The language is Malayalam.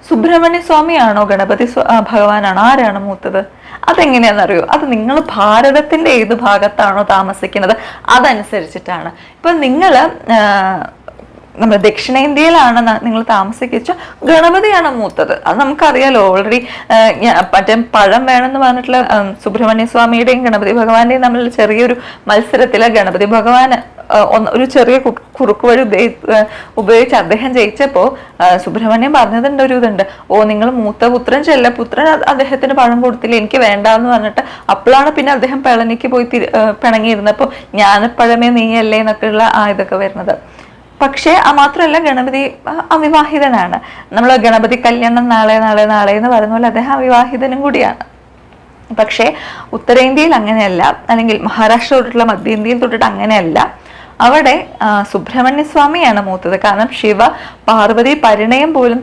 സുബ്രഹ്മണ്യ സ്വാമിയാണോ ഗണപതി ഭഗവാനാണോ, ആരാണ് മൂത്തത്? അതെങ്ങനെയാണെന്നറിയോ? അത് നിങ്ങൾ ഭാരതത്തിന്റെ ഏത് ഭാഗത്താണോ താമസിക്കുന്നത് അതനുസരിച്ചിട്ടാണ്. ഇപ്പൊ നിങ്ങള് നമ്മുടെ ദക്ഷിണേന്ത്യയിലാണ് നിങ്ങൾ താമസിച്ച ഗണപതിയാണ് മൂത്തത്. അത് നമുക്കറിയാലോ ഓൾറെഡി. മറ്റേ പഴം വേണമെന്ന് പറഞ്ഞിട്ടുള്ള സുബ്രഹ്മണ്യ സ്വാമിയുടെയും ഗണപതി ഭഗവാന്റെയും തമ്മിൽ ചെറിയൊരു മത്സരത്തില് ഗണപതി ഭഗവാന് ഒരു ചെറിയ കുറുക്ക് വഴി ഉപയോഗിച്ച് അദ്ദേഹം ജയിച്ചപ്പോ സുബ്രഹ്മണ്യം പറഞ്ഞതിന്റെ ഒരു ഇതുണ്ട്, നിങ്ങൾ മൂത്ത പുത്രൻ ചെല്ലപുത്രൻ അദ്ദേഹത്തിന് പഴം കൊടുത്തില്ല, എനിക്ക് വേണ്ടാന്ന് പറഞ്ഞിട്ട് അപ്പോഴാണ് പിന്നെ അദ്ദേഹം പിളനിക്ക് പോയി പിണങ്ങിയിരുന്നപ്പോ ജ്ഞാനപ്പഴമേ നീയല്ലേ എന്നൊക്കെയുള്ള ഇതൊക്കെ വരുന്നത്. പക്ഷേ മാത്രമല്ല, ഗണപതി അവിവാഹിതനാണ്. നമ്മൾ ഗണപതി കല്യാണം നാളെ നാളെ നാളെ എന്ന് പറയുന്ന പോലെ അദ്ദേഹം അവിവാഹിതനും കൂടിയാണ്. പക്ഷേ ഉത്തരേന്ത്യയിൽ അങ്ങനെയല്ല, അല്ലെങ്കിൽ മഹാരാഷ്ട്ര തൊട്ടിട്ടുള്ള മധ്യേന്ത്യയിൽ തൊട്ടിട്ട് അങ്ങനെയല്ല. അവിടെ സുബ്രഹ്മണ്യ സ്വാമിയാണ് മൂത്തത്. കാരണം ശിവ പാർവതി പരിണയം പോലും